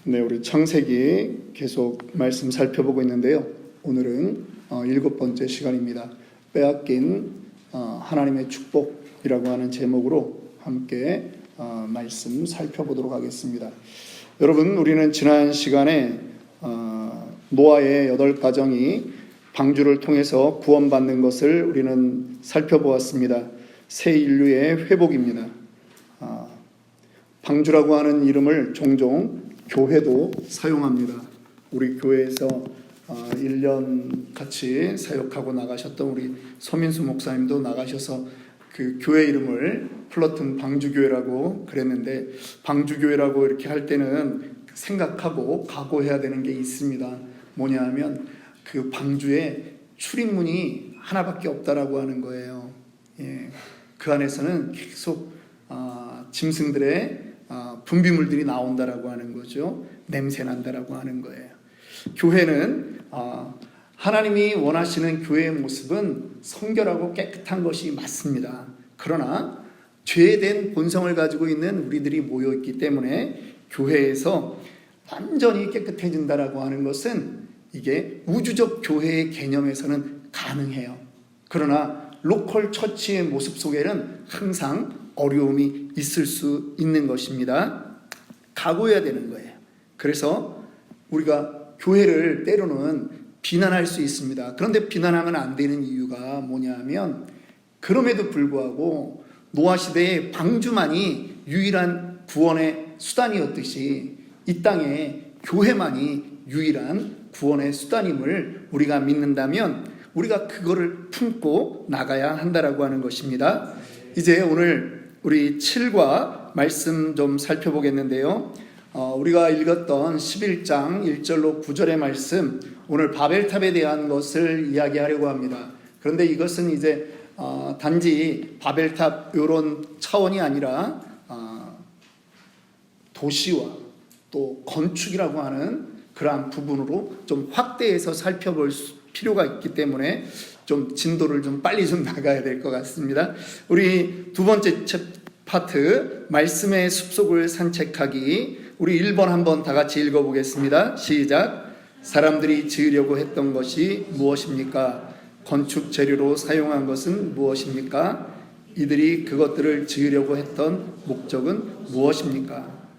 네, 우리 창세기 계속 말씀 살펴보고 있는데요. 오늘은 7번째 시간입니다. 빼앗긴 하나님의 축복이라고 하는 제목으로 함께 말씀 살펴보도록 하겠습니다. 여러분, 우리는 지난 시간에 노아의 8가정이 방주를 통해서 구원받는 것을 우리는 살펴보았습니다. 새 인류의 회복입니다. 방주라고 하는 이름을 종종 교회도 사용합니다. 우리 교회에서 1년 같이 사역하고 나가셨던 우리 서민수 목사님도 나가셔서 그 교회 이름을 플러튼 방주교회라고 그랬는데, 방주교회라고 이렇게 할 때는 생각하고 각오해야 되는 게 있습니다. 뭐냐 하면 그 방주에 출입문이 하나밖에 없다라고 하는 거예요. 그 안에서는 계속 짐승들의 분비물들이 나온다라고 하는 거죠. 냄새 난다라고 하는 거예요. 교회는 하나님이 원하시는 교회의 모습은 성결하고 깨끗한 것이 맞습니다. 그러나 죄된 본성을 가지고 있는 우리들이 모여 있기 때문에 교회에서 완전히 깨끗해진다라고 하는 것은 이게 우주적 교회의 개념에서는 가능해요. 그러나 로컬 처치의 모습 속에는 항상 어려움이 있을 수 있는 것입니다. 각오해야 되는 거예요. 그래서 우리가 교회를 때로는 비난할 수 있습니다. 그런데 비난하면 안 되는 이유가 뭐냐면, 그럼에도 불구하고 노아 시대의 방주만이 유일한 구원의 수단이었듯이 이 땅에 교회만이 유일한 구원의 수단임을 우리가 믿는다면 우리가 그거를 품고 나가야 한다라고 하는 것입니다. 이제 오늘 우리 7과 말씀 좀 살펴보겠는데요. 우리가 읽었던 11장 1절로 9절의 말씀, 오늘 바벨탑에 대한 것을 이야기하려고 합니다. 그런데 이것은 이제 단지 바벨탑 이런 차원이 아니라 도시와 또 건축이라고 하는 그러한 부분으로 좀 확대해서 살펴볼 필요가 있기 때문에 좀 진도를 좀 빨리 좀 나가야 될 것 같습니다. 우리 두 번째 파트, 말씀의 숲속을 산책하기, 우리 1번 한번 다 같이 읽어보겠습니다. 시작. 사람들이 지으려고 했던 것이 무엇입니까? 건축 재료로 사용한 것은 무엇입니까? 이들이 그것들을 지으려고 했던 목적은 무엇입니까?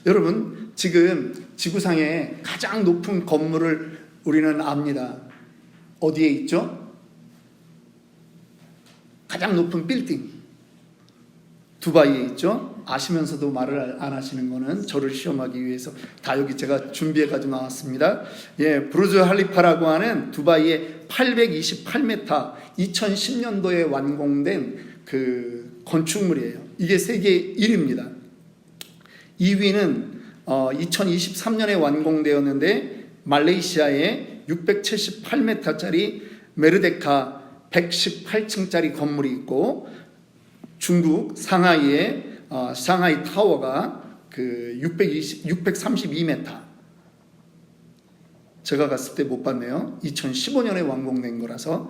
여러분, 지금 지구상의 가장 높은 건물을 우리는 압니다. 어디에 있죠? 가장 높은 빌딩, 두바이에 있죠. 아시면서도 말을 안 하시는 거는 저를 시험하기 위해서 다 여기 제가 준비해가지고 나왔습니다. 부르즈 할리파라고 하는 두바이의 828m, 2010년도에 완공된 그 건축물이에요. 이게 세계 1위입니다. 2위는 2023년에 완공되었는데 말레이시아에 678m짜리 메르데카 118층짜리 건물이 있고, 중국 상하이에 상하이 타워가 그 632m. 제가 갔을 때 못 봤네요. 2015년에 완공된 거라서.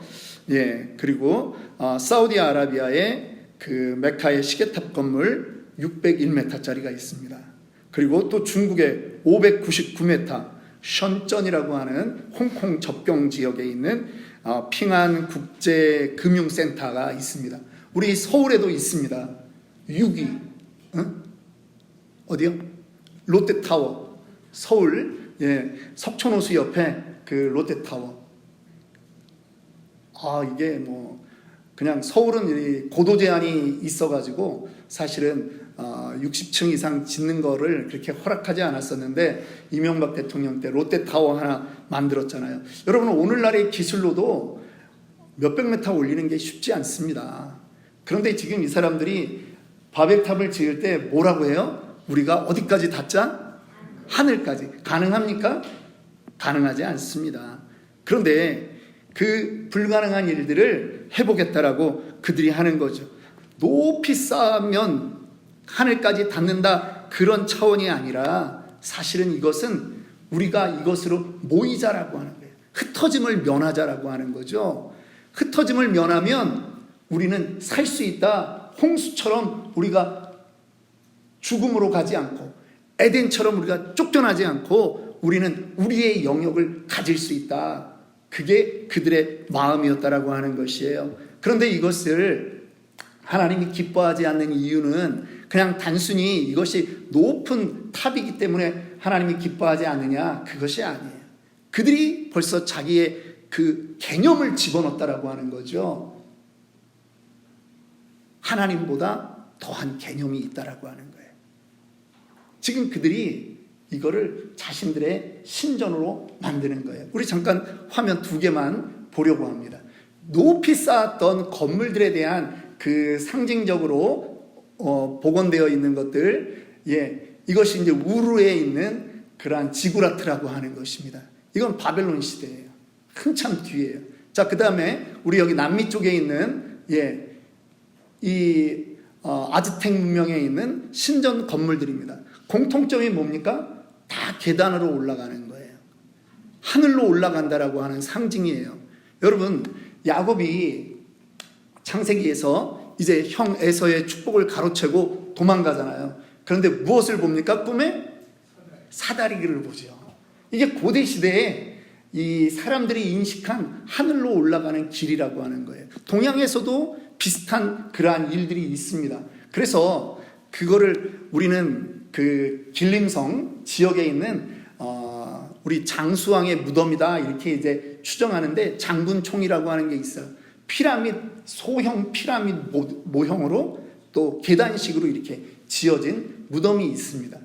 그리고 사우디아라비아의 그 메카의 시계탑 건물 601m짜리가 있습니다. 그리고 또 중국의 599m 션전이라고 하는 홍콩 접경 지역에 있는 핑안 국제금융센터가 있습니다. 우리 서울에도 있습니다. 6위. 어디요? 롯데타워. 서울, 석촌호수 옆에 그 롯데타워. 이게 뭐 그냥 서울은 고도 제한이 있어가지고 사실은 60층 이상 짓는 거를 그렇게 허락하지 않았었는데, 이명박 대통령 때 롯데타워 하나 만들었잖아요. 여러분, 오늘날의 기술로도 몇백 메타 올리는 게 쉽지 않습니다. 그런데 지금 이 사람들이 바벨탑을 지을 때 뭐라고 해요? 우리가 어디까지 닿자? 하늘까지. 가능합니까? 가능하지 않습니다. 그런데 그 불가능한 일들을 해보겠다라고 그들이 하는 거죠. 높이 쌓으면 하늘까지 닿는다, 그런 차원이 아니라 사실은 이것은 우리가 이것으로 모이자라고 하는 거예요. 흩어짐을 면하자라고 하는 거죠. 흩어짐을 면하면 우리는 살 수 있다. 홍수처럼 우리가 죽음으로 가지 않고 에덴처럼 우리가 쫓겨나지 않고 우리는 우리의 영역을 가질 수 있다. 그게 그들의 마음이었다라고 하는 것이에요. 그런데 이것을 하나님이 기뻐하지 않는 이유는 그냥 단순히 이것이 높은 탑이기 때문에 하나님이 기뻐하지 않느냐, 그것이 아니에요. 그들이 벌써 자기의 그 개념을 집어넣었다라고 하는 거죠. 하나님보다 더한 개념이 있다라고 하는 거예요. 지금 그들이 이거를 자신들의 신전으로 만드는 거예요. 우리 잠깐 화면 2개만 보려고 합니다. 높이 쌓았던 건물들에 대한 그 상징적으로 복원되어 있는 것들, 이것이 이제 우르에 있는 그러한 지구라트라고 하는 것입니다. 이건 바벨론 시대예요. 한참 뒤에요. 자, 그 다음에 우리 여기 남미 쪽에 있는 이 아즈텍 문명에 있는 신전 건물들입니다. 공통점이 뭡니까? 다 계단으로 올라가는 거예요. 하늘로 올라간다라고 하는 상징이에요. 여러분, 야곱이 창세기에서 이제 형 에서의 축복을 가로채고 도망가잖아요. 그런데 무엇을 봅니까? 꿈에 사다리를 보죠. 이게 고대 시대에 이 사람들이 인식한 하늘로 올라가는 길이라고 하는 거예요. 동양에서도 비슷한 그러한 일들이 있습니다. 그래서 그거를 우리는 그 길림성 지역에 있는 우리 장수왕의 무덤이다 이렇게 이제 추정하는데, 장군총이라고 하는 게 있어요. 피라밋, 소형 피라밋 모형으로 또 계단식으로 이렇게 지어진 무덤이 있습니다.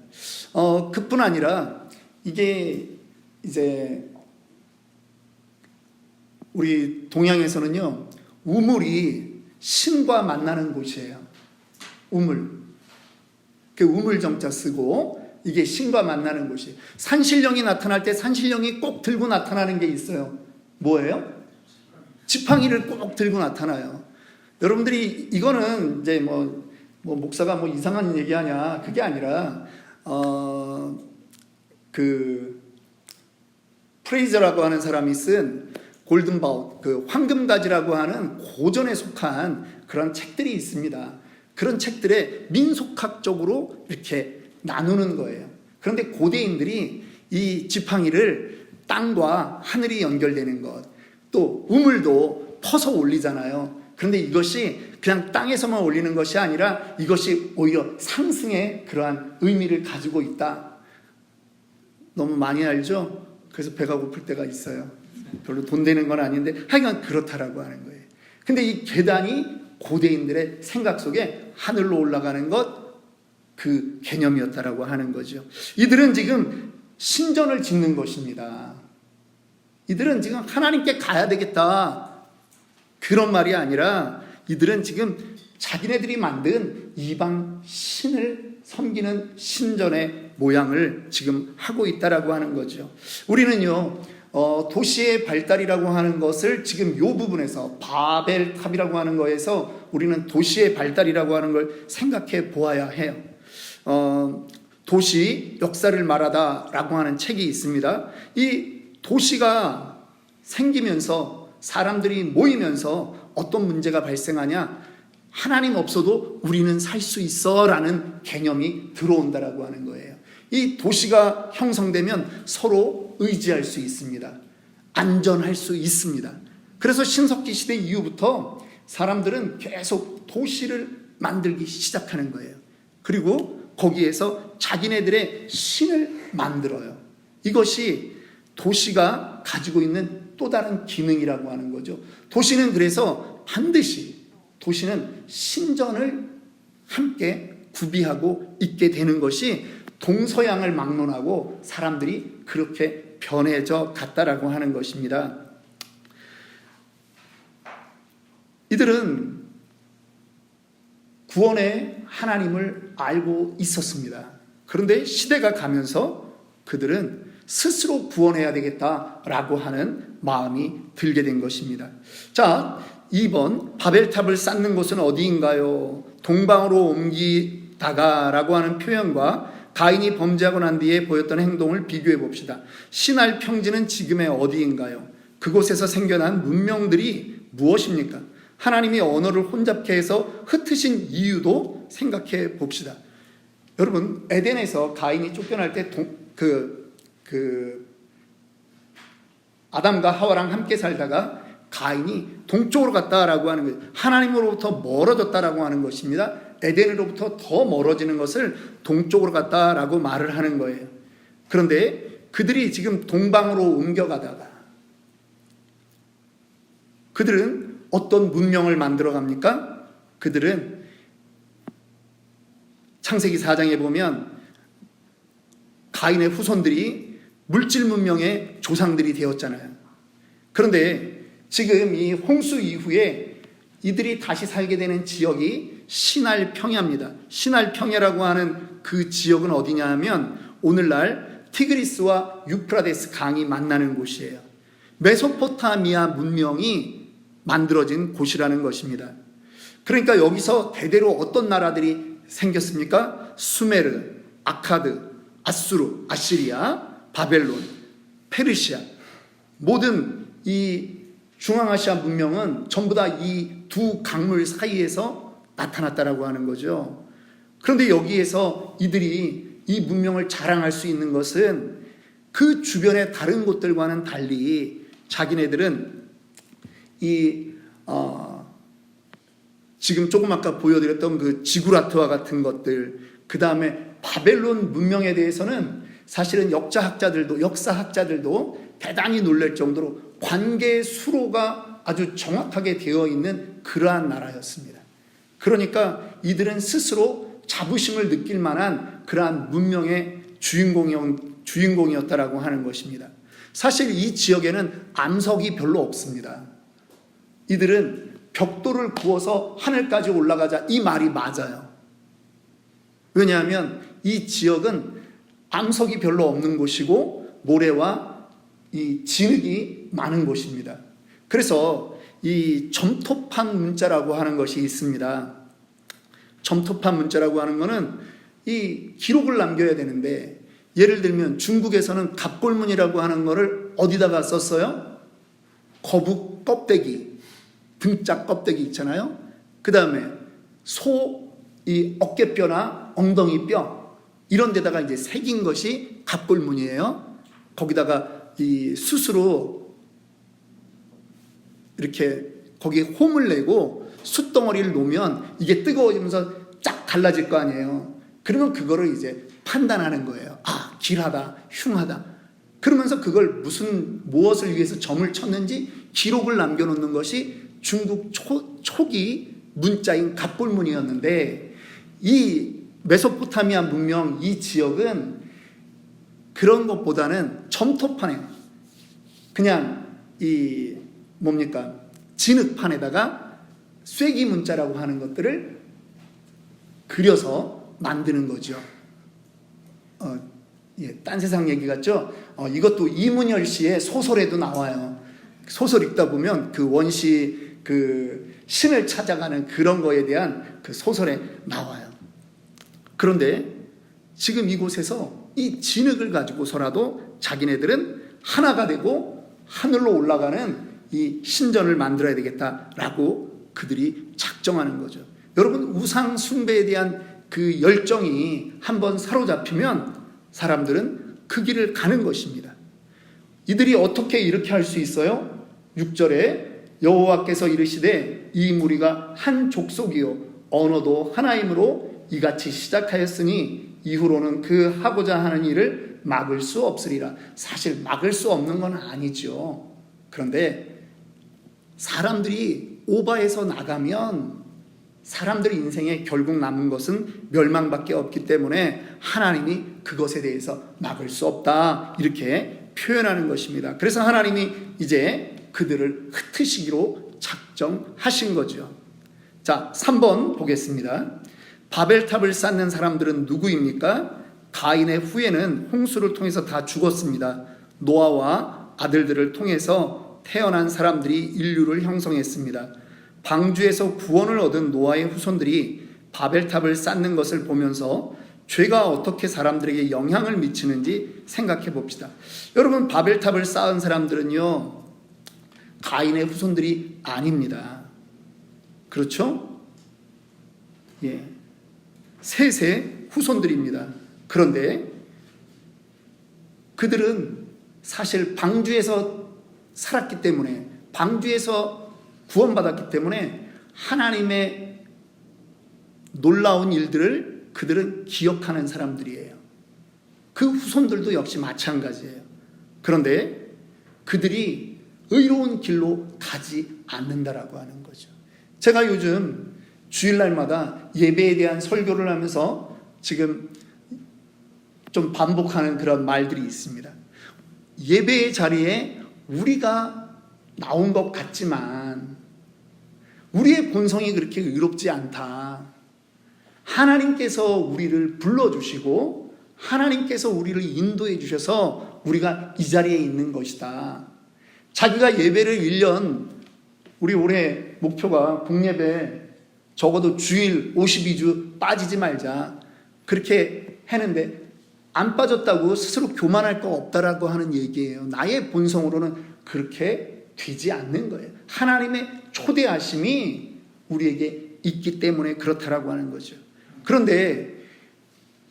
그뿐 아니라 이게 이제 우리 동양에서는요, 우물이 신과 만나는 곳이에요. 우물. 그 우물정자 쓰고 이게 신과 만나는 곳이에요. 산신령이 나타날 때 산신령이 꼭 들고 나타나는 게 있어요. 뭐예요? 지팡이를 꼭 들고 나타나요. 여러분들이 이거는 이제 뭐 목사가 뭐 이상한 얘기하냐, 그게 아니라 그 프레이저라고 하는 사람이 쓴 골든바웃, 그 황금가지라고 하는 고전에 속한 그런 책들이 있습니다. 그런 책들에 민속학적으로 이렇게 나누는 거예요. 그런데 고대인들이 이 지팡이를 땅과 하늘이 연결되는 것, 또 우물도 퍼서 올리잖아요. 그런데 이것이 그냥 땅에서만 올리는 것이 아니라 이것이 오히려 상승의 그러한 의미를 가지고 있다. 너무 많이 알죠? 그래서 배가 고플 때가 있어요. 별로 돈 되는 건 아닌데 하여간 그렇다라고 하는 거예요. 근데 이 계단이 고대인들의 생각 속에 하늘로 올라가는 것, 그 개념이었다라고 하는 거죠. 이들은 지금 신전을 짓는 것입니다. 이들은 지금 하나님께 가야 되겠다, 그런 말이 아니라 이들은 지금 자기네들이 만든 이방 신을 섬기는 신전의 모양을 지금 하고 있다라고 하는 거죠. 우리는요, 도시의 발달이라고 하는 것을 지금 이 부분에서 바벨탑이라고 하는 거에서 우리는 도시의 발달이라고 하는 걸 생각해 보아야 해요. 도시 역사를 말하다라고 하는 책이 있습니다. 이 도시가 생기면서 사람들이 모이면서 어떤 문제가 발생하냐, 하나님 없어도 우리는 살 수 있어 라는 개념이 들어온다라고 하는 거예요. 이 도시가 형성되면 서로 의지할 수 있습니다. 안전할 수 있습니다. 그래서 신석기 시대 이후부터 사람들은 계속 도시를 만들기 시작하는 거예요. 그리고 거기에서 자기네들의 신을 만들어요. 이것이 도시가 가지고 있는 또 다른 기능이라고 하는 거죠. 도시는 그래서 반드시 도시는 신전을 함께 구비하고 있게 되는 것이 동서양을 막론하고 사람들이 그렇게 변해져 갔다라고 하는 것입니다. 이들은 구원의 하나님을 알고 있었습니다. 그런데 시대가 가면서 그들은 스스로 구원해야 되겠다라고 하는 마음이 들게 된 것입니다. 자, 2번 바벨탑을 쌓는 곳은 어디인가요? 동방으로 옮기다가라고 하는 표현과 가인이 범죄하고 난 뒤에 보였던 행동을 비교해 봅시다. 시날 평지는 지금의 어디인가요? 그곳에서 생겨난 문명들이 무엇입니까? 하나님이 언어를 혼잡케 해서 흩으신 이유도 생각해 봅시다. 여러분, 에덴에서 가인이 쫓겨날 때 아담과 하와랑 함께 살다가 가인이 동쪽으로 갔다라고 하는 거예요. 하나님으로부터 멀어졌다라고 하는 것입니다. 에덴으로부터 더 멀어지는 것을 동쪽으로 갔다라고 말을 하는 거예요. 그런데 그들이 지금 동방으로 옮겨가다가 그들은 어떤 문명을 만들어 갑니까? 그들은 창세기 4장에 보면 가인의 후손들이 물질 문명의 조상들이 되었잖아요. 그런데 지금 이 홍수 이후에 이들이 다시 살게 되는 지역이 시날 평야입니다. 시날 평야라고 하는 그 지역은 어디냐 하면 오늘날 티그리스와 유프라데스 강이 만나는 곳이에요. 메소포타미아 문명이 만들어진 곳이라는 것입니다. 그러니까 여기서 대대로 어떤 나라들이 생겼습니까? 수메르, 아카드, 아수르, 아시리아, 바벨론, 페르시아, 모든 이 중앙아시아 문명은 전부 다 이 두 강물 사이에서 나타났다라고 하는 거죠. 그런데 여기에서 이들이 이 문명을 자랑할 수 있는 것은 그 주변의 다른 곳들과는 달리 자기네들은 지금 조금 아까 보여드렸던 그 지구라트와 같은 것들, 그 다음에 바벨론 문명에 대해서는 사실은 역사학자들도 대단히 놀랄 정도로 관계 수로가 아주 정확하게 되어 있는 그러한 나라였습니다. 그러니까 이들은 스스로 자부심을 느낄 만한 그러한 문명의 주인공이었다라고 하는 것입니다. 사실 이 지역에는 암석이 별로 없습니다. 이들은 벽돌을 구워서 하늘까지 올라가자, 이 말이 맞아요. 왜냐하면 이 지역은 암석이 별로 없는 곳이고 모래와 이 진흙이 많은 곳입니다. 그래서 이 점토판 문자라고 하는 것이 있습니다. 점토판 문자라고 하는 것은 이 기록을 남겨야 되는데, 예를 들면 중국에서는 갑골문이라고 하는 것을 어디다가 썼어요? 거북 껍데기, 등짝 껍데기 있잖아요. 그 다음에 소 이 어깨뼈나 엉덩이 뼈 이런 데다가 이제 새긴 것이 갑골문이에요. 거기다가 이 숯으로 이렇게 거기에 홈을 내고 숯덩어리를 놓으면 이게 뜨거워지면서 쫙 갈라질 거 아니에요. 그러면 그거를 이제 판단하는 거예요. 아, 길하다, 흉하다. 그러면서 그걸 무엇을 위해서 점을 쳤는지 기록을 남겨놓는 것이 중국 초기 문자인 갑골문이었는데, 이 메소포타미아 문명 이 지역은 그런 것보다는 점토판에 그냥 이 진흙판에다가 쐐기 문자라고 하는 것들을 그려서 만드는 거죠. 딴 세상 얘기 같죠? 이것도 이문열 씨의 소설에도 나와요. 소설 읽다 보면 그 원시 그 신을 찾아가는 그런 거에 대한 그 소설에 나와요. 그런데 지금 이곳에서 이 진흙을 가지고서라도 자기네들은 하나가 되고 하늘로 올라가는 이 신전을 만들어야 되겠다라고 그들이 작정하는 거죠. 여러분, 우상 숭배에 대한 그 열정이 한번 사로잡히면 사람들은 그 길을 가는 것입니다. 이들이 어떻게 이렇게 할 수 있어요? 6절에 여호와께서 이르시되 이 무리가 한 족속이요 언어도 하나이므로 이같이 시작하였으니 이후로는 그 하고자 하는 일을 막을 수 없으리라. 사실 막을 수 없는 건 아니죠. 그런데 사람들이 오바해서 나가면 사람들 인생에 결국 남은 것은 멸망밖에 없기 때문에 하나님이 그것에 대해서 막을 수 없다, 이렇게 표현하는 것입니다. 그래서 하나님이 이제 그들을 흩으시기로 작정하신 거죠. 자, 3번 보겠습니다. 바벨탑을 쌓는 사람들은 누구입니까? 가인의 후예는 홍수를 통해서 다 죽었습니다. 노아와 아들들을 통해서 태어난 사람들이 인류를 형성했습니다. 방주에서 구원을 얻은 노아의 후손들이 바벨탑을 쌓는 것을 보면서 죄가 어떻게 사람들에게 영향을 미치는지 생각해 봅시다. 여러분, 바벨탑을 쌓은 사람들은요, 가인의 후손들이 아닙니다. 그렇죠? 셋의 후손들입니다. 그런데 그들은 사실 방주에서 살았기 때문에, 방주에서 구원받았기 때문에 하나님의 놀라운 일들을 그들은 기억하는 사람들이에요. 그 후손들도 역시 마찬가지예요. 그런데 그들이 의로운 길로 가지 않는다라고 하는 거죠. 제가 요즘 주일날마다 예배에 대한 설교를 하면서 지금 좀 반복하는 그런 말들이 있습니다. 예배의 자리에 우리가 나온 것 같지만 우리의 본성이 그렇게 의롭지 않다. 하나님께서 우리를 불러주시고 하나님께서 우리를 인도해 주셔서 우리가 이 자리에 있는 것이다. 자기가 예배를 1년, 우리 올해 목표가 국예배 적어도 주일 52주 빠지지 말자, 그렇게 했는데 안 빠졌다고 스스로 교만할 거 없다라고 하는 얘기예요. 나의 본성으로는 그렇게 되지 않는 거예요. 하나님의 초대하심이 우리에게 있기 때문에 그렇다라고 하는 거죠. 그런데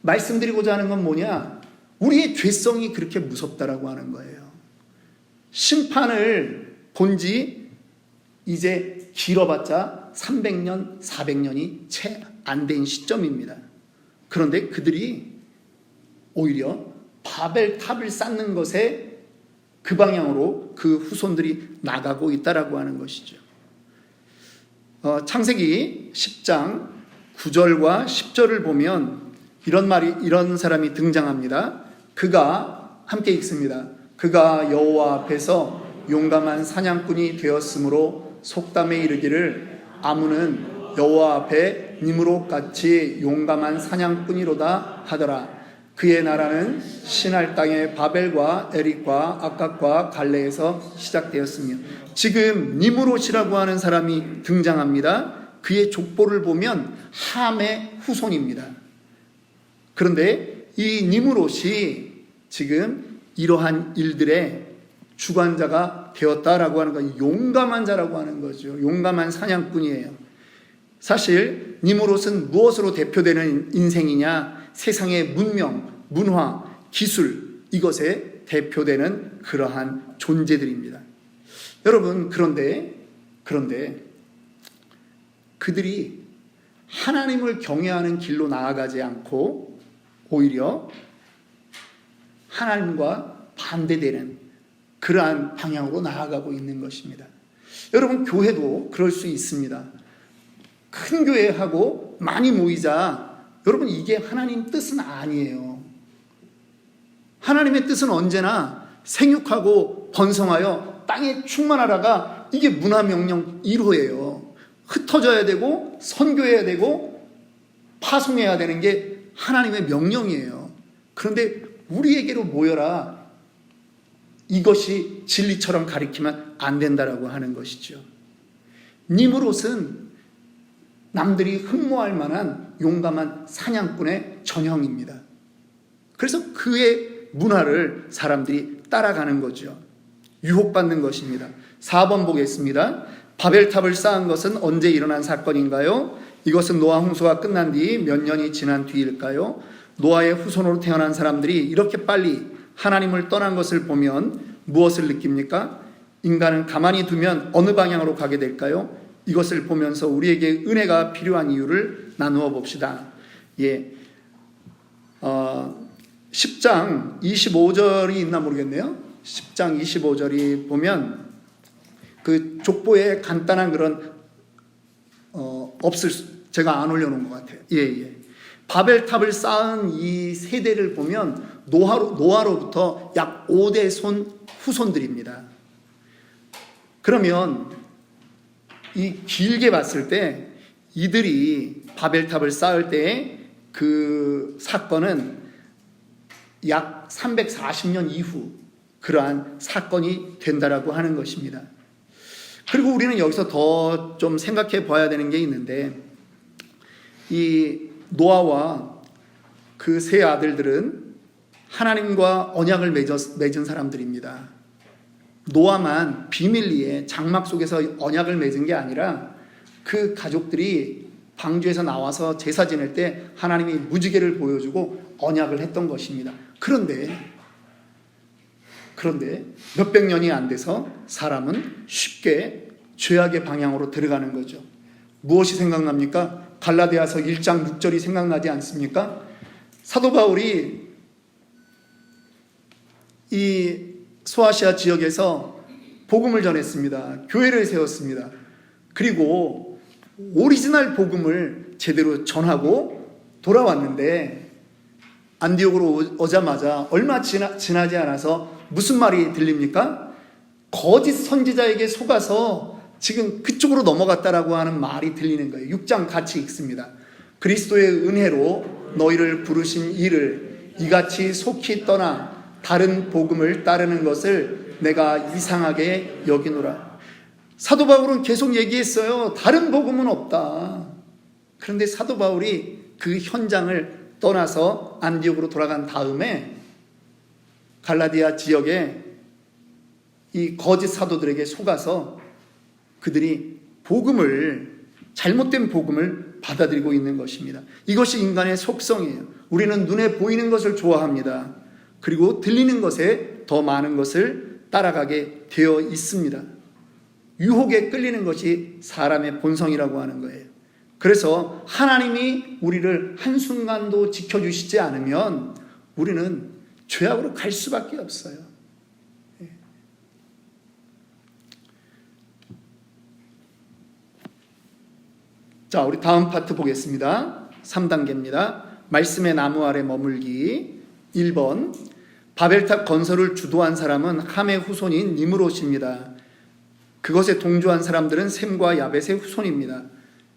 말씀드리고자 하는 건 뭐냐? 우리의 죄성이 그렇게 무섭다라고 하는 거예요. 심판을 본 지 이제 길어봤자 300년, 400년이 채 안 된 시점입니다. 그런데 그들이 오히려 바벨탑을 쌓는 것에 그 방향으로 그 후손들이 나가고 있다라고 하는 것이죠. 창세기 10장 9절과 10절을 보면 이런 사람이 등장합니다. 그가 함께 읽습니다. 그가 여호와 앞에서 용감한 사냥꾼이 되었으므로 속담에 이르기를 아문은 여호와 앞에 니므롯 같이 용감한 사냥꾼이로다 하더라. 그의 나라는 신할 땅의 바벨과 에릭과 아깝과 갈레에서 시작되었으며, 지금 니므롯이라고 하는 사람이 등장합니다. 그의 족보를 보면 함의 후손입니다. 그런데 이 니므롯이 지금 이러한 일들의 주관자가 되었다라고 하는 건 용감한 자라고 하는 거죠. 용감한 사냥꾼이에요. 사실 니므롯은 무엇으로 대표되는 인생이냐? 세상의 문명, 문화, 기술, 이것에 대표되는 그러한 존재들입니다. 여러분, 그런데 그들이 하나님을 경외하는 길로 나아가지 않고 오히려 하나님과 반대되는 그러한 방향으로 나아가고 있는 것입니다. 여러분, 교회도 그럴 수 있습니다. 큰 교회하고 많이 모이자, 여러분, 이게 하나님 뜻은 아니에요. 하나님의 뜻은 언제나 생육하고 번성하여 땅에 충만하라가 이게 문화명령 1호예요. 흩어져야 되고 선교해야 되고 파송해야 되는 게 하나님의 명령이에요. 그런데 우리에게로 모여라, 이것이 진리처럼 가리키면 안 된다라고 하는 것이죠. 니므롯은 남들이 흠모할 만한 용감한 사냥꾼의 전형입니다. 그래서 그의 문화를 사람들이 따라가는 거죠. 유혹받는 것입니다. 4번 보겠습니다. 바벨탑을 쌓은 것은 언제 일어난 사건인가요? 이것은 노아 홍수가 끝난 뒤 몇 년이 지난 뒤일까요? 노아의 후손으로 태어난 사람들이 이렇게 빨리 하나님을 떠난 것을 보면 무엇을 느낍니까? 인간은 가만히 두면 어느 방향으로 가게 될까요? 이것을 보면서 우리에게 은혜가 필요한 이유를 나누어 봅시다. 10장 25절이 있나 모르겠네요. 10장 25절이 보면 그 족보에 간단한 그런 제가 안 올려놓은 것 같아요. 바벨탑을 쌓은 이 세대를 보면 노아로부터 약 5대 손 후손들입니다. 그러면 이 길게 봤을 때 이들이 바벨탑을 쌓을 때 그 사건은 약 340년 이후 그러한 사건이 된다라고 하는 것입니다. 그리고 우리는 여기서 더 좀 생각해 봐야 되는 게 있는데, 이 노아와 그 세 아들들은 하나님과 언약을 맺은 사람들입니다. 노아만 비밀리에 장막 속에서 언약을 맺은 게 아니라 그 가족들이 방주에서 나와서 제사 지낼 때 하나님이 무지개를 보여주고 언약을 했던 것입니다. 그런데 몇백 년이 안 돼서 사람은 쉽게 죄악의 방향으로 들어가는 거죠. 무엇이 생각납니까? 갈라디아서 1장 6절이 생각나지 않습니까? 사도 바울이 이 소아시아 지역에서 복음을 전했습니다. 교회를 세웠습니다. 그리고 오리지널 복음을 제대로 전하고 돌아왔는데 안디옥으로 오자마자 얼마 지나지 않아서 무슨 말이 들립니까? 거짓 선지자에게 속아서 지금 그쪽으로 넘어갔다라고 하는 말이 들리는 거예요. 6장 같이 읽습니다. 그리스도의 은혜로 너희를 부르신 이를 이같이 속히 떠나 다른 복음을 따르는 것을 내가 이상하게 여기노라. 사도 바울은 계속 얘기했어요. 다른 복음은 없다. 그런데 사도 바울이 그 현장을 떠나서 안디옥으로 돌아간 다음에 갈라디아 지역에 이 거짓 사도들에게 속아서 그들이 잘못된 복음을 받아들이고 있는 것입니다. 이것이 인간의 속성이에요. 우리는 눈에 보이는 것을 좋아합니다. 그리고 들리는 것에 더 많은 것을 따라가게 되어 있습니다. 유혹에 끌리는 것이 사람의 본성이라고 하는 거예요. 그래서 하나님이 우리를 한순간도 지켜주시지 않으면 우리는 죄악으로 갈 수밖에 없어요. 자, 우리 다음 파트 보겠습니다. 3단계입니다. 말씀의 나무 아래 머물기. 1번, 바벨탑 건설을 주도한 사람은 함의 후손인 니므롯입니다. 그것에 동조한 사람들은 셈과 야벳의 후손입니다.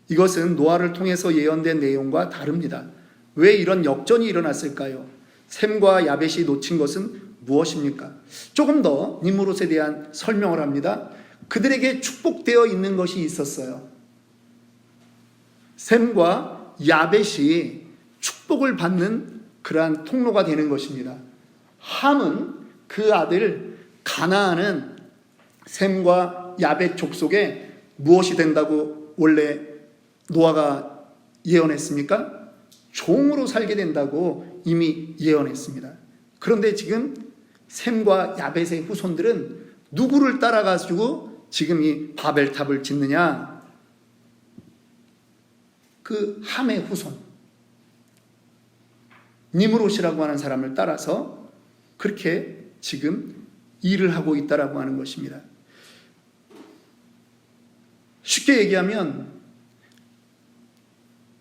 이것은 노아를 통해서 예언된 내용과 다릅니다. 왜 이런 역전이 일어났을까요? 셈과 야벳이 놓친 것은 무엇입니까? 조금 더 니므롯에 대한 설명을 합니다. 그들에게 축복되어 있는 것이 있었어요. 셈과 야벳이 축복을 받는 그러한 통로가 되는 것입니다. 함은 그 아들 가나안은 셈과 야벳 족속에 무엇이 된다고 원래 노아가 예언했습니까? 종으로 살게 된다고 이미 예언했습니다. 그런데 지금 셈과 야벳의 후손들은 누구를 따라가지고 지금 이 바벨탑을 짓느냐? 그 함의 후손 니므롯이라고 하는 사람을 따라서 그렇게 지금 일을 하고 있다라고 하는 것입니다. 쉽게 얘기하면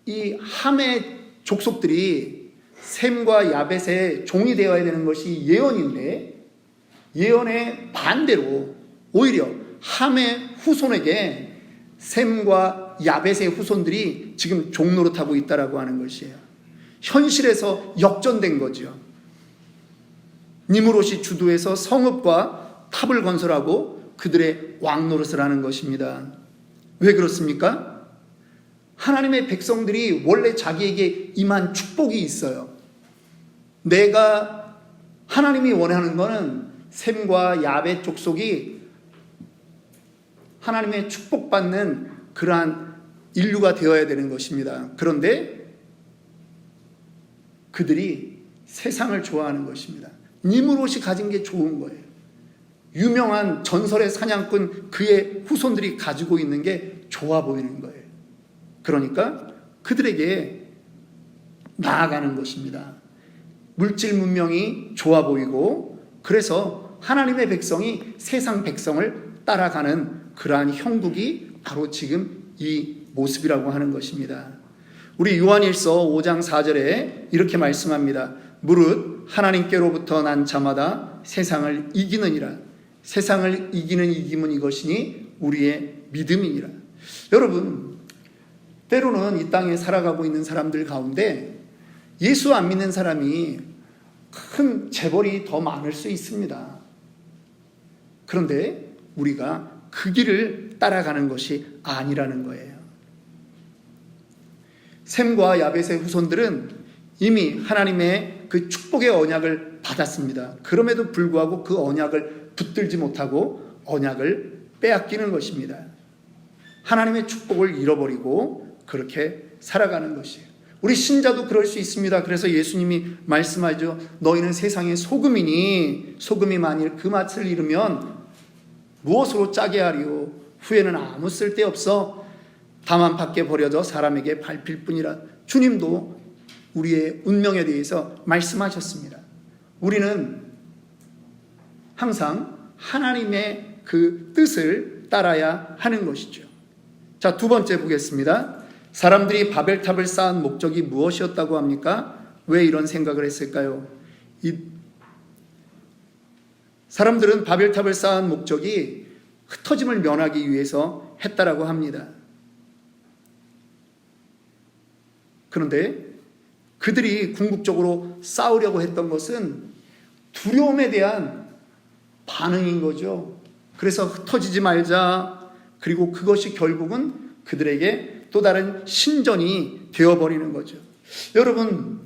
이 함의 족속들이 셈과 야벳의 종이 되어야 되는 것이 예언인데 예언의 반대로 오히려 함의 후손에게 셈과 야벳의 후손들이 지금 종노릇하고 있다라고 하는 것이에요. 현실에서 역전된 거죠. 니므롯이 주도해서 성읍과 탑을 건설하고 그들의 왕노릇을 하는 것입니다. 왜 그렇습니까? 하나님의 백성들이 원래 자기에게 임한 축복이 있어요. 내가 하나님이 원하는 것은 셈과 야벳 족속이 하나님의 축복받는 그러한 인류가 되어야 되는 것입니다. 그런데 그들이 세상을 좋아하는 것입니다. 니므롯이 가진 게 좋은 거예요. 유명한 전설의 사냥꾼 그의 후손들이 가지고 있는 게 좋아 보이는 거예요. 그러니까 그들에게 나아가는 것입니다. 물질 문명이 좋아 보이고 그래서 하나님의 백성이 세상 백성을 따라가는 그러한 형국이 바로 지금 이 모습이라고 하는 것입니다. 우리 요한일서 5장 4절에 이렇게 말씀합니다. 무릇 하나님께로부터 난 자마다 세상을 이기느니라. 세상을 이기는 이김은 이것이니 우리의 믿음이니라. 여러분, 때로는 이 땅에 살아가고 있는 사람들 가운데 예수 안 믿는 사람이 큰 재벌이 더 많을 수 있습니다. 그런데 우리가 그 길을 따라가는 것이 아니라는 거예요. 셈과 야벳의 후손들은 이미 하나님의 그 축복의 언약을 받았습니다. 그럼에도 불구하고 그 언약을 붙들지 못하고 언약을 빼앗기는 것입니다. 하나님의 축복을 잃어버리고 그렇게 살아가는 것이에요. 우리 신자도 그럴 수 있습니다. 그래서 예수님이 말씀하죠. 너희는 세상의 소금이니 소금이 만일 그 맛을 잃으면 무엇으로 짜게 하리요? 후에는 아무 쓸데없어 다만 밖에 버려져 사람에게 밟힐 뿐이라. 주님도 우리의 운명에 대해서 말씀하셨습니다. 우리는 항상 하나님의 그 뜻을 따라야 하는 것이죠. 자, 두 번째 보겠습니다. 사람들이 바벨탑을 쌓은 목적이 무엇이었다고 합니까? 왜 이런 생각을 했을까요? 사람들은 바벨탑을 쌓은 목적이 흩어짐을 면하기 위해서 했다라고 합니다. 그런데 그들이 궁극적으로 쌓으려고 했던 것은 두려움에 대한 반응인 거죠. 그래서 흩어지지 말자. 그리고 그것이 결국은 그들에게 또 다른 신전이 되어버리는 거죠. 여러분,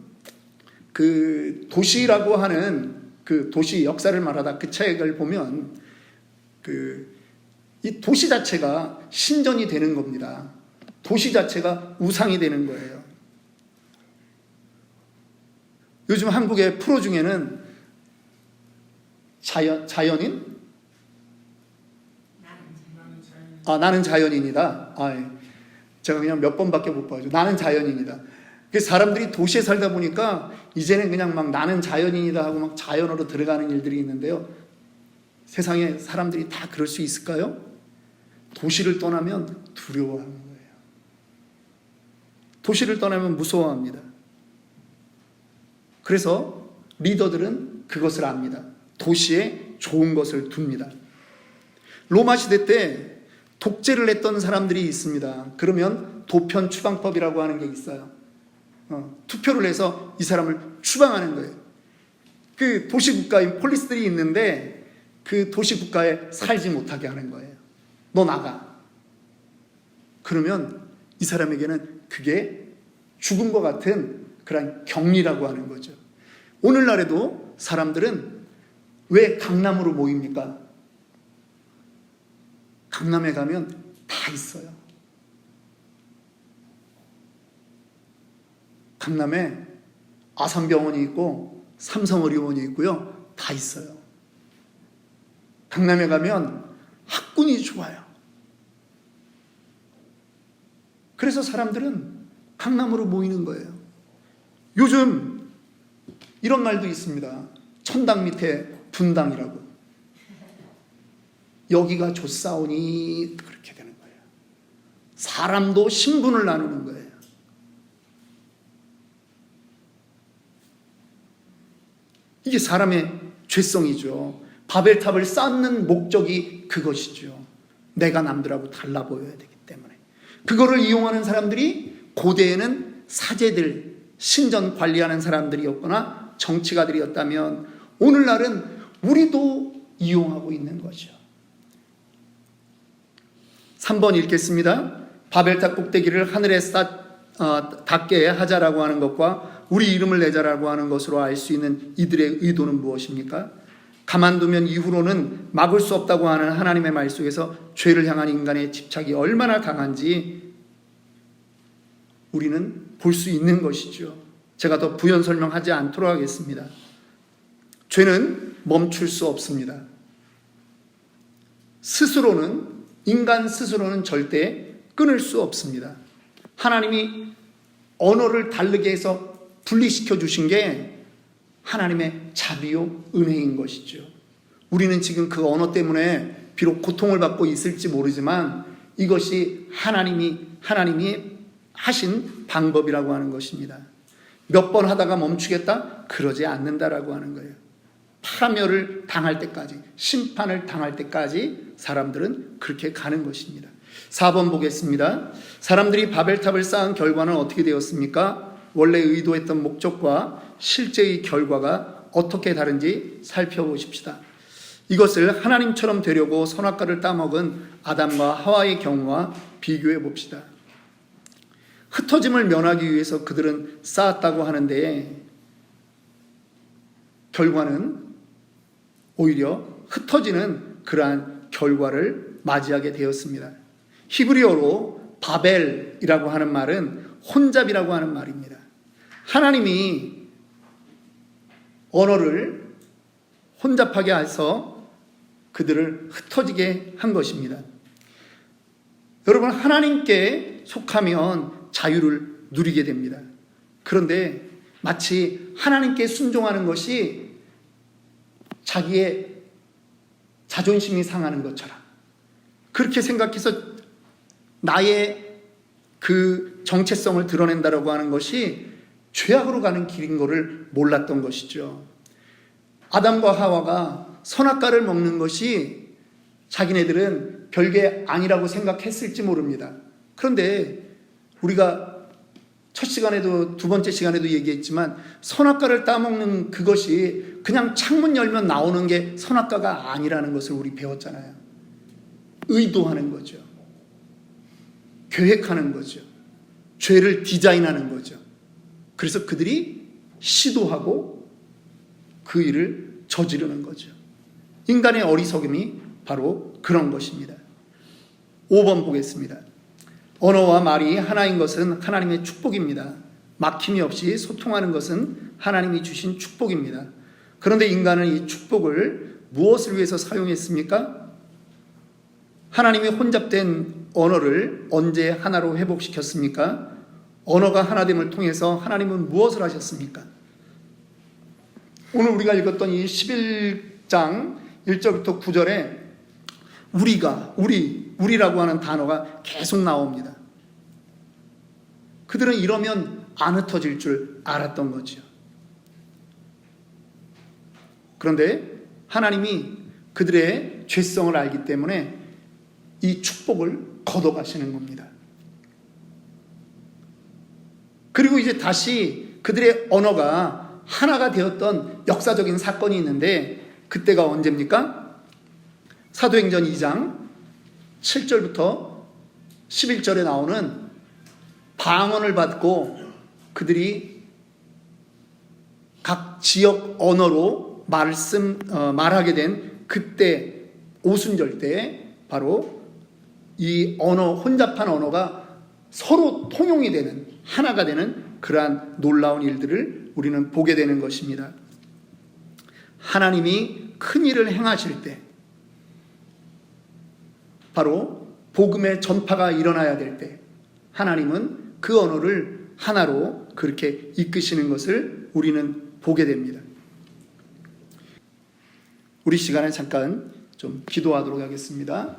그 도시라고 하는 그 도시 역사를 말하다 그 책을 보면 이 도시 자체가 신전이 되는 겁니다. 도시 자체가 우상이 되는 거예요. 요즘 한국의 프로 중에는 자연인? 나는 자연인이다. 제가 그냥 몇 번밖에 못 봐가지고 나는 자연인이다. 사람들이 도시에 살다 보니까 이제는 그냥 막 나는 자연인이다 하고 막 자연으로 들어가는 일들이 있는데요. 세상에 사람들이 다 그럴 수 있을까요? 도시를 떠나면 두려워하는 거예요. 도시를 떠나면 무서워합니다. 그래서 리더들은 그것을 압니다. 도시에 좋은 것을 둡니다. 로마 시대 때 독재를 했던 사람들이 있습니다. 그러면 도편 추방법이라고 하는 게 있어요. 투표를 해서 이 사람을 추방하는 거예요. 그 도시국가인 폴리스들이 있는데 그 도시국가에 살지 못하게 하는 거예요. 너 나가. 그러면 이 사람에게는 그게 죽음과 같은 그런 격리라고 하는 거죠. 오늘날에도 사람들은 왜 강남으로 모입니까? 강남에 가면 다 있어요. 강남에 아산병원이 있고 삼성의료원이 있고요. 다 있어요. 강남에 가면 학군이 좋아요. 그래서 사람들은 강남으로 모이는 거예요. 요즘 이런 말도 있습니다. 천당 밑에 분당이라고. 여기가 좋사오니 그렇게 되는 거예요. 사람도 신분을 나누는 거예요. 이게 사람의 죄성이죠. 바벨탑을 쌓는 목적이 그것이죠. 내가 남들하고 달라 보여야 되기 때문에. 그거를 이용하는 사람들이 고대에는 사제들, 신전 관리하는 사람들이었거나 정치가들이었다면 오늘날은 우리도 이용하고 있는 거죠. 3번 읽겠습니다. 바벨탑 꼭대기를 하늘에 닿게 하자라고 하는 것과 우리 이름을 내자라고 하는 것으로 알 수 있는 이들의 의도는 무엇입니까? 가만두면 이후로는 막을 수 없다고 하는 하나님의 말 속에서 죄를 향한 인간의 집착이 얼마나 강한지 우리는 볼 수 있는 것이죠. 제가 더 부연 설명하지 않도록 하겠습니다. 죄는 멈출 수 없습니다. 인간 스스로는 절대 끊을 수 없습니다. 하나님이 언어를 다르게 해서 분리시켜 주신 게 하나님의 자비요 은혜인 것이죠. 우리는 지금 그 언어 때문에 비록 고통을 받고 있을지 모르지만 이것이 하나님이 하신 방법이라고 하는 것입니다. 몇 번 하다가 멈추겠다? 그러지 않는다라고 하는 거예요. 파멸을 당할 때까지, 심판을 당할 때까지 사람들은 그렇게 가는 것입니다. 4번 보겠습니다. 사람들이 바벨탑을 쌓은 결과는 어떻게 되었습니까? 원래 의도했던 목적과 실제의 결과가 어떻게 다른지 살펴보십시다. 이것을 하나님처럼 되려고 선악과를 따먹은 아담과 하와의 경우와 비교해 봅시다. 흩어짐을 면하기 위해서 그들은 쌓았다고 하는데 결과는 오히려 흩어지는 그러한 결과를 맞이하게 되었습니다. 히브리어로 바벨이라고 하는 말은 혼잡이라고 하는 말입니다. 하나님이 언어를 혼잡하게 해서 그들을 흩어지게 한 것입니다. 여러분, 하나님께 속하면 자유를 누리게 됩니다. 그런데 마치 하나님께 순종하는 것이 자기의 자존심이 상하는 것처럼 그렇게 생각해서 나의 그 정체성을 드러낸다라고 하는 것이 죄악으로 가는 길인 것을 몰랐던 것이죠. 아담과 하와가 선악과를 먹는 것이 자기네들은 별게 아니라고 생각했을지 모릅니다. 그런데 우리가 첫 시간에도 두 번째 시간에도 얘기했지만 선악과를 따먹는 그것이 그냥 창문 열면 나오는 게 선악과가 아니라는 것을 우리 배웠잖아요. 의도하는 거죠. 계획하는 거죠. 죄를 디자인하는 거죠. 그래서 그들이 시도하고 그 일을 저지르는 거죠. 인간의 어리석음이 바로 그런 것입니다. 5번 보겠습니다. 언어와 말이 하나인 것은 하나님의 축복입니다. 막힘이 없이 소통하는 것은 하나님이 주신 축복입니다. 그런데 인간은 이 축복을 무엇을 위해서 사용했습니까? 하나님이 혼잡된 언어를 언제 하나로 회복시켰습니까? 언어가 하나됨을 통해서 하나님은 무엇을 하셨습니까? 오늘 우리가 읽었던 이 11장 1절부터 9절에 우리라고 하는 단어가 계속 나옵니다. 그들은 이러면 안 흩어질 줄 알았던 거죠. 그런데 하나님이 그들의 죄성을 알기 때문에 이 축복을 걷어가시는 겁니다. 그리고 이제 다시 그들의 언어가 하나가 되었던 역사적인 사건이 있는데 그때가 언제입니까? 사도행전 2장 7절부터 11절에 나오는 방언을 받고 그들이 각 지역 언어로 말하게 된 그때 오순절 때 바로 이 혼잡한 언어가 서로 통용이 되는 하나가 되는 그러한 놀라운 일들을 우리는 보게 되는 것입니다. 하나님이 큰 일을 행하실 때 바로 복음의 전파가 일어나야 될 때 하나님은 그 언어를 하나로 그렇게 이끄시는 것을 우리는 보게 됩니다. 우리 시간에 잠깐 좀 기도하도록 하겠습니다.